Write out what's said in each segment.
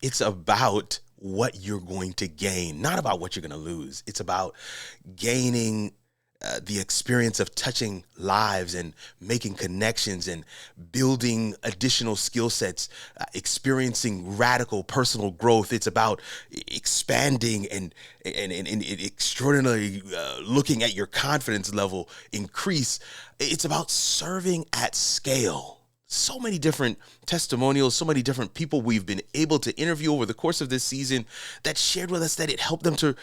It's about what you're going to gain, not about what you're going to lose. It's about gaining the experience of touching lives and making connections and building additional skill sets, experiencing radical personal growth. It's about expanding and extraordinarily looking at your confidence level increase. It's about serving at scale. So many different testimonials, so many different people we've been able to interview over the course of this season that shared with us that it helped them to,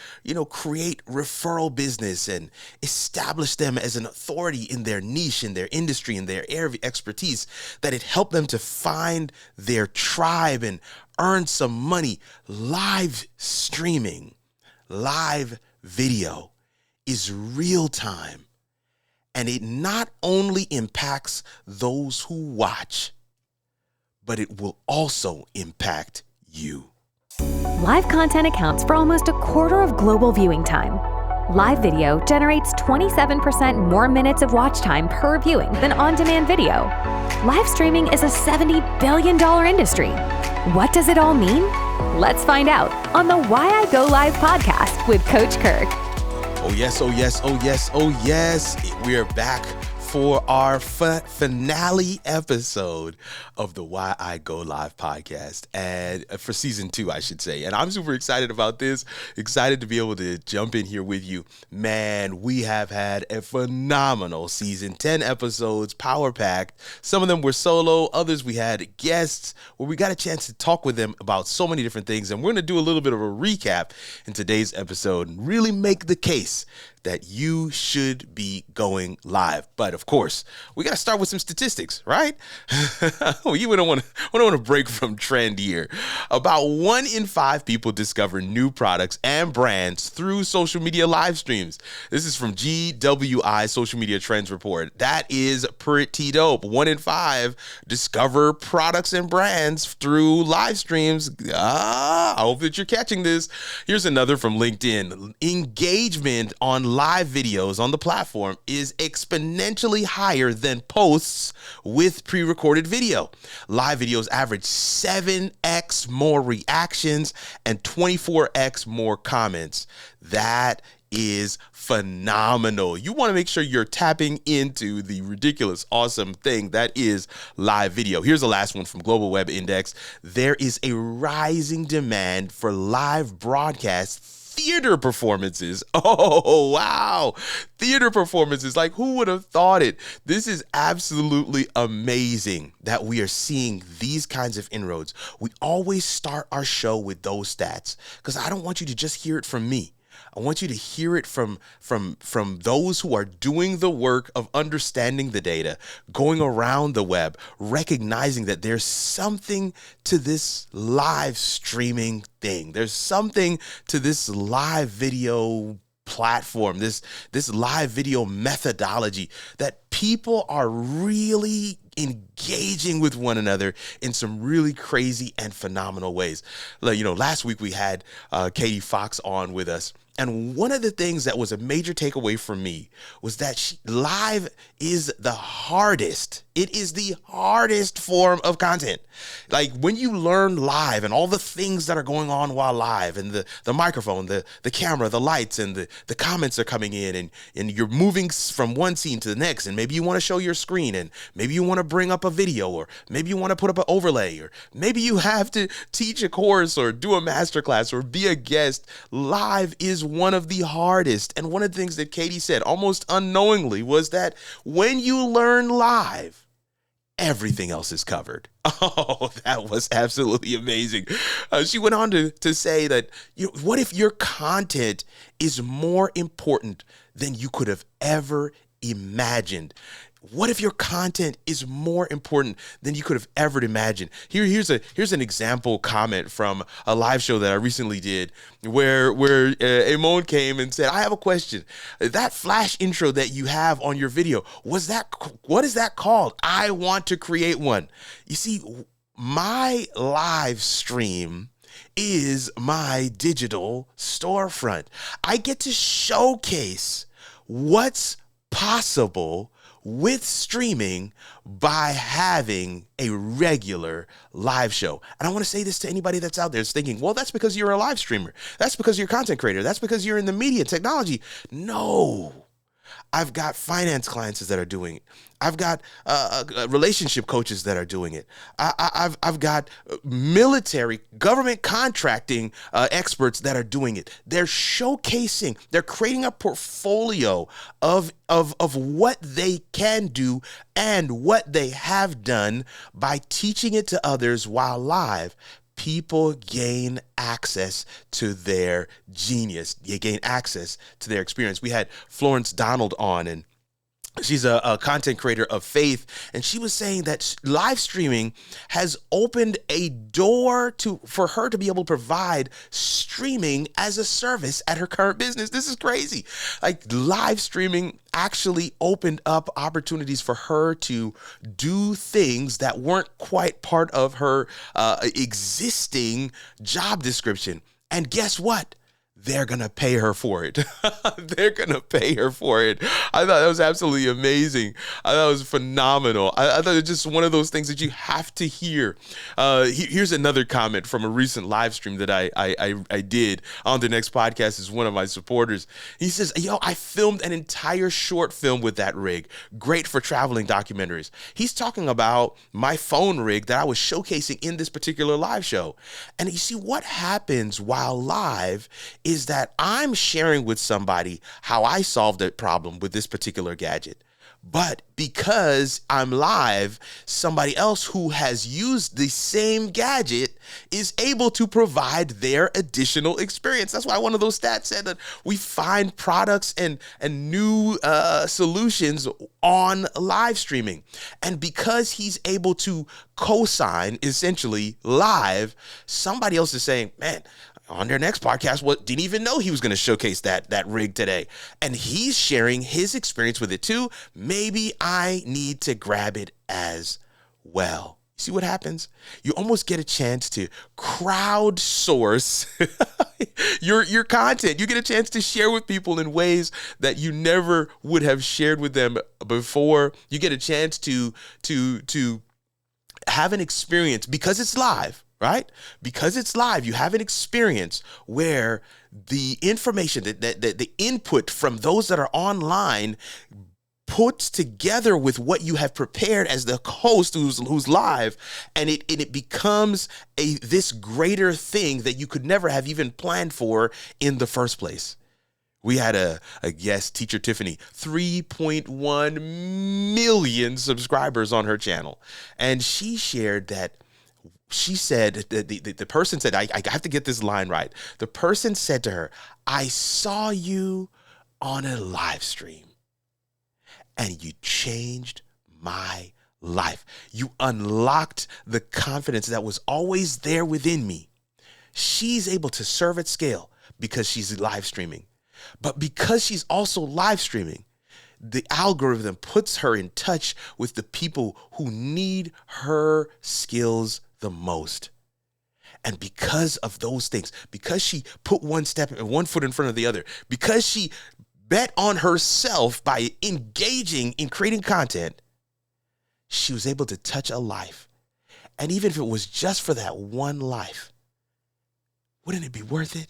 create referral business and establish them as an authority in their niche, in their industry, in their area of expertise, that it helped them to find their tribe and earn some money. Live streaming, live video is real time. And it not only impacts those who watch, but it will also impact you. Live content accounts for almost a quarter of global viewing time. Live video generates 27% more minutes of watch time per viewing than on-demand video. Live streaming is a $70 billion industry. What does it all mean? Let's find out on the Why I Go Live podcast with Coach Kirk. Oh yes, oh yes, oh yes, oh yes. We are back for our finale episode of the Why I Go Live podcast, and for season 2, I should say. And I'm super excited about this, excited to be able to jump in here with you. Man, we have had a phenomenal season, 10 episodes, power-packed. Some of them were solo, others we had guests where we got a chance to talk with them about so many different things. And we're going to do a little bit of a recap in today's episode and really make the case that you should be going live. But of course, we got to start with some statistics, right? We don't want to break from trend here. About 1 in 5 people discover new products and brands through social media live streams. This is from GWI Social Media Trends Report. That is pretty dope. 1 in 5 discover products and brands through live streams. I hope that you're catching this. Here's another from LinkedIn. Engagement on live videos on the platform is exponentially higher than posts with pre-recorded video. Live videos average 7x more reactions and 24x more comments. That is phenomenal. You want to make sure you're tapping into the ridiculous, awesome thing that is live video. Here's the last one from Global Web Index. There is a rising demand for live broadcasts theater performances. Oh, wow. Theater performances. Like, who would have thought it? This is absolutely amazing that we are seeing these kinds of inroads. We always start our show with those stats because I don't want you to just hear it from me. I want you to hear it from those who are doing the work of understanding the data, going around the web, recognizing that there's something to this live streaming thing. There's something to this live video platform, this live video methodology, that people are really engaging with one another in some really crazy and phenomenal ways. Like, last week we had Katie Fox on with us. And one of the things that was a major takeaway for me was that live is the hardest. It is the hardest form of content. Like, when you learn live and all the things that are going on while live, and the microphone, the camera, the lights, and the comments are coming in, and you're moving from one scene to the next, and maybe you want to show your screen, and maybe you want to bring up a video, or maybe you want to put up an overlay, or maybe you have to teach a course or do a masterclass or be a guest. Live is one of the hardest. And one of the things that Katie said almost unknowingly was that when you learn live, everything else is covered. Oh, that was absolutely amazing. She went on to say that, what if your content is more important than you could have ever imagined? What if your content is more important than you could have ever imagined? Here's an example comment from a live show that I recently did where Amon came and said, I have a question. That flash intro that you have on your video, what is that called? I want to create one. You see, my live stream is my digital storefront. I get to showcase what's possible with streaming by having a regular live show. And I want to say this to anybody that's out there that's thinking, well, that's because you're a live streamer. That's because you're a content creator. That's because you're in the media technology. No. I've got finance clients that are doing it. I've got relationship coaches that are doing it. I've got military government contracting experts that are doing it. They're showcasing, they're creating a portfolio of what they can do and what they have done by teaching it to others while live. People gain access to their genius. You gain access to their experience. We had Florence Donald on, and she's a content creator of faith, and she was saying that live streaming has opened a door for her to be able to provide streaming as a service at her current business. This is crazy. Like, live streaming actually opened up opportunities for her to do things that weren't quite part of her existing job description. And guess what? They're going to pay her for it. They're going to pay her for it. I thought that was absolutely amazing. I thought it was phenomenal. I thought it was just one of those things that you have to hear. Here's another comment from a recent live stream that I did on the next podcast. Is one of my supporters. He says, yo, I filmed an entire short film with that rig. Great for traveling documentaries. He's talking about my phone rig that I was showcasing in this particular live show. And you see what happens while live is that I'm sharing with somebody how I solved a problem with this particular gadget. But because I'm live, somebody else who has used the same gadget is able to provide their additional experience. That's why one of those stats said that we find products and new solutions on live streaming. And because he's able to co-sign essentially live, somebody else is saying, man, on their next podcast, didn't even know he was going to showcase that rig today. And he's sharing his experience with it too. Maybe I need to grab it as well. See what happens? You almost get a chance to crowdsource your content. You get a chance to share with people in ways that you never would have shared with them before. You get a chance to have an experience because it's live. Right? Because it's live, you have an experience where the information, that the input from those that are online puts together with what you have prepared as the host who's live, and it becomes this greater thing that you could never have even planned for in the first place. We had a guest, Teacher Tiffany, 3.1 million subscribers on her channel, and she shared that. She said, the person said, I have to get this line right. The person said to her, I saw you on a live stream and you changed my life. You unlocked the confidence that was always there within me. She's able to serve at scale because she's live streaming. But because she's also live streaming, the algorithm puts her in touch with the people who need her skills the most. And because of those things, because she put one foot in front of the other, because she bet on herself by engaging in creating content, she was able to touch a life. And even if it was just for that one life, wouldn't it be worth it?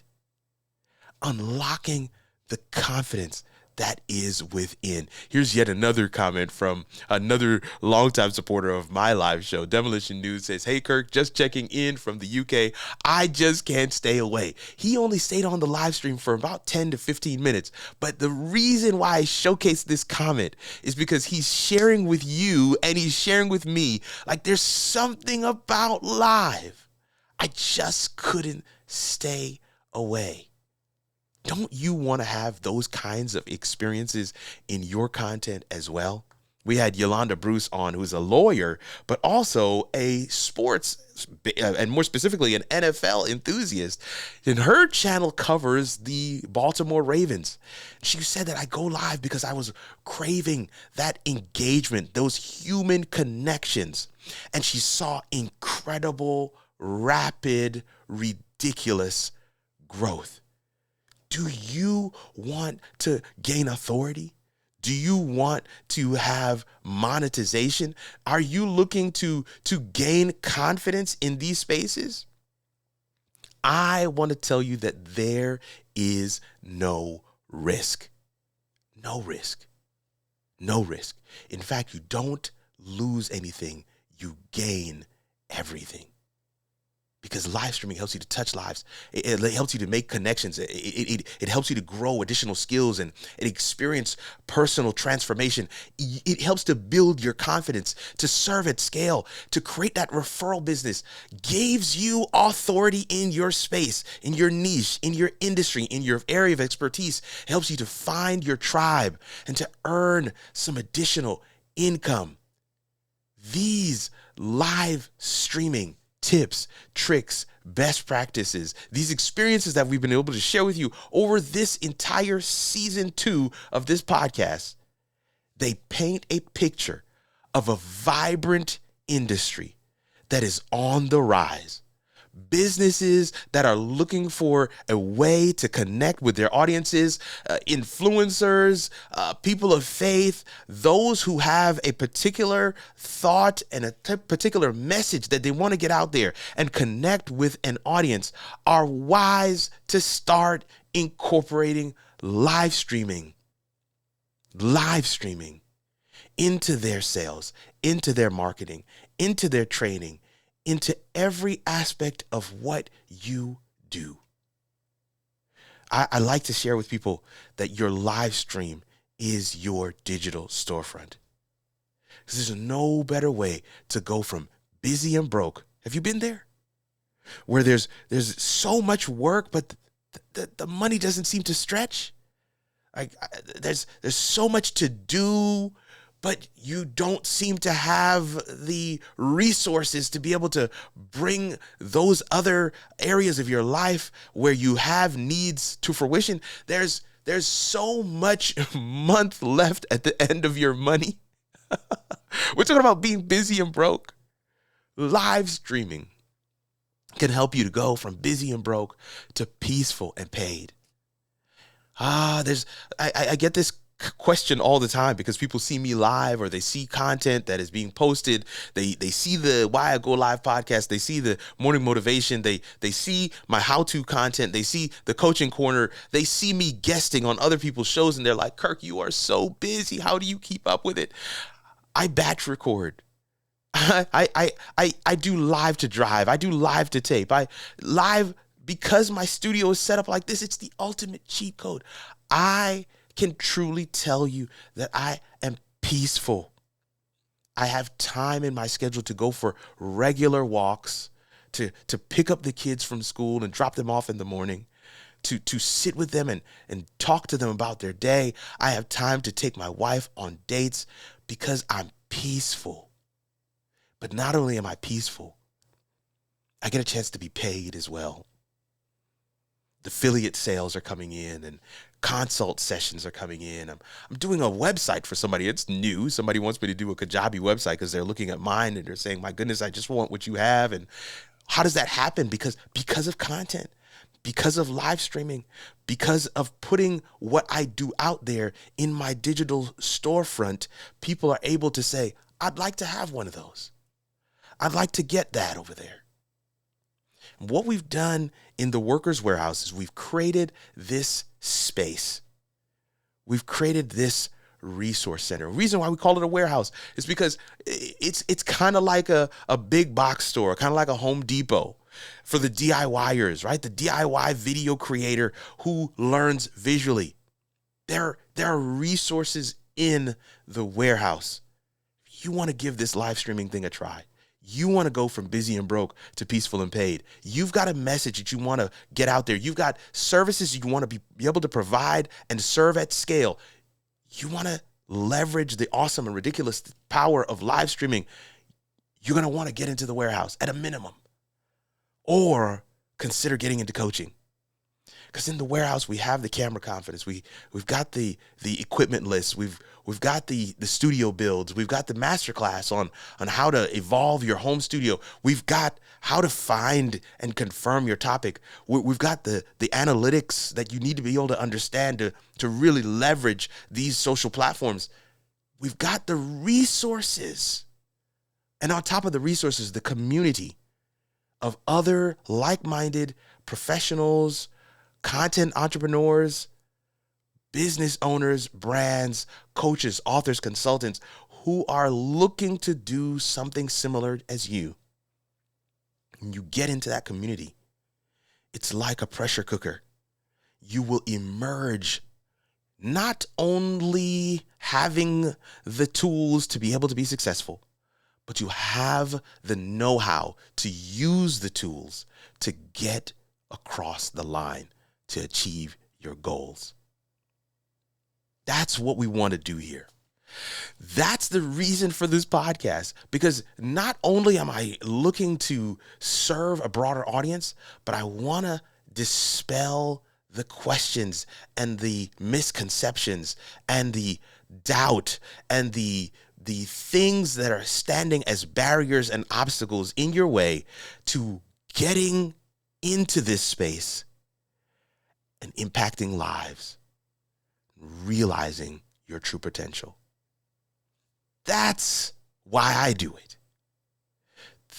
Unlocking the confidence that is within. Here's yet another comment from another longtime supporter of my live show. Demolition News says, hey, Kirk, just checking in from the UK. I just can't stay away. He only stayed on the live stream for about 10 to 15 minutes. But the reason why I showcased this comment is because he's sharing with you and he's sharing with me. Like, there's something about live. I just couldn't stay away. Don't you want to have those kinds of experiences in your content as well? We had Yolanda Bruce on, who's a lawyer, but also a sports, and more specifically, an NFL enthusiast. And her channel covers the Baltimore Ravens. She said that I go live because I was craving that engagement, those human connections. And she saw incredible, rapid, ridiculous growth. Do you want to gain authority? Do you want to have monetization? Are you looking to gain confidence in these spaces? I want to tell you that there is no risk. No risk. No risk. In fact, you don't lose anything. You gain everything. Because live streaming helps you to touch lives. It helps you to make connections. It helps you to grow additional skills and experience personal transformation. It helps to build your confidence, to serve at scale, to create that referral business, gives you authority in your space, in your niche, in your industry, in your area of expertise, helps you to find your tribe and to earn some additional income. These live streaming tips, tricks, best practices, these experiences that we've been able to share with you over this entire season 2 of this podcast, they paint a picture of a vibrant industry that is on the rise. Businesses that are looking for a way to connect with their audiences, influencers, people of faith, those who have a particular thought and a particular message that they want to get out there and connect with an audience, are wise to start incorporating live streaming into their sales, into their marketing, into their training, into every aspect of what you do. I like to share with people that your live stream is your digital storefront. Because there's no better way to go from busy and broke. Have you been there? Where there's so much work, but the money doesn't seem to stretch. There's so much to do, but you don't seem to have the resources to be able to bring those other areas of your life where you have needs to fruition. There's so much month left at the end of your money. We're talking about being busy and broke. Live streaming can help you to go from busy and broke to peaceful and paid. I get this question all the time because people see me live or they see content that is being posted. They see the Why I Go Live podcast. They see the morning motivation. They see my how-to content. They see the coaching corner. They see me guesting on other people's shows and they're like, Kirk, you are so busy. How do you keep up with it? I batch record. I do live to drive. I do live to tape. Because my studio is set up like this, it's the ultimate cheat code. I can truly tell you that I am peaceful. I have time in my schedule to go for regular walks, to pick up the kids from school and drop them off in the morning, to sit with them and talk to them about their day. I have time to take my wife on dates because I'm peaceful. But not only am I peaceful, I get a chance to be paid as well. The affiliate sales are coming in and consult sessions are coming in. I'm doing a website for somebody. It's new. Somebody wants me to do a Kajabi website because they're looking at mine and they're saying, my goodness, I just want what you have. And how does that happen? Because of content, because of live streaming, because of putting what I do out there in my digital storefront, people are able to say, I'd like to have one of those. I'd like to get that over there. What we've done in the Workers Warehouse is we've created this space. We've created this resource center. The reason why we call it a warehouse is because it's kind of like a big box store, kind of like a Home Depot for the DIYers, right? The DIY video creator who learns visually. There are resources in the warehouse. You want to give this live streaming thing a try. You want to go from busy and broke to peaceful and paid. You've got a message that you want to get out there. You've got services you want to be able to provide and serve at scale. You want to leverage the awesome and ridiculous power of live streaming. You're going to want to get into the warehouse at a minimum, or consider getting into coaching. Because in the warehouse, we have the camera confidence. We've got the equipment list. We've got the studio builds. We've got the masterclass on how to evolve your home studio. We've got how to find and confirm your topic. We've got the analytics that you need to be able to understand to really leverage these social platforms. We've got the resources. And on top of the resources, the community of other like-minded professionals, content entrepreneurs, business owners, brands, coaches, authors, consultants who are looking to do something similar as you. When you get into that community, it's like a pressure cooker. You will emerge not only having the tools to be able to be successful, but you have the know-how to use the tools to get across the line to achieve your goals. That's what we want to do here. That's the reason for this podcast, because not only am I looking to serve a broader audience, but I want to dispel the questions and the misconceptions and the doubt and the things that are standing as barriers and obstacles in your way to getting into this space and impacting lives, realizing your true potential. That's why I do it.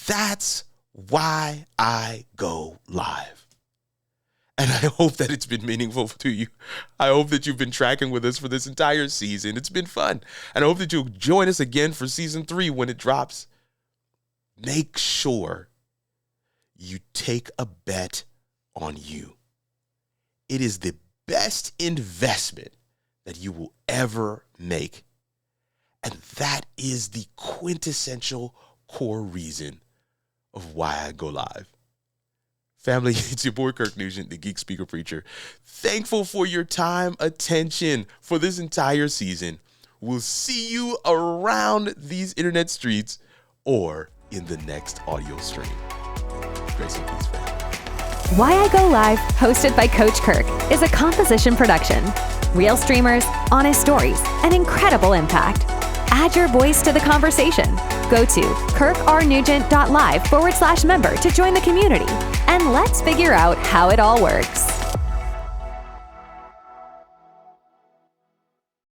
That's why I go live. And I hope that it's been meaningful to you. I hope that you've been tracking with us for this entire season. It's been fun. And I hope that you'll join us again for season 3 when it drops. Make sure you take a bet on you. It is the best investment that you will ever make. And that is the quintessential core reason of why I go live. Family, it's your boy Kirk Nugent, the Geek Speaker Preacher. Thankful for your time, attention for this entire season. We'll see you around these internet streets or in the next audio stream. Grace and peace, family. Why I Go Live, hosted by Coach Kirk, is a composition production. Real streamers, honest stories, and incredible impact. Add your voice to the conversation. Go to kirkrnugent.live/member to join the community. And let's figure out how it all works.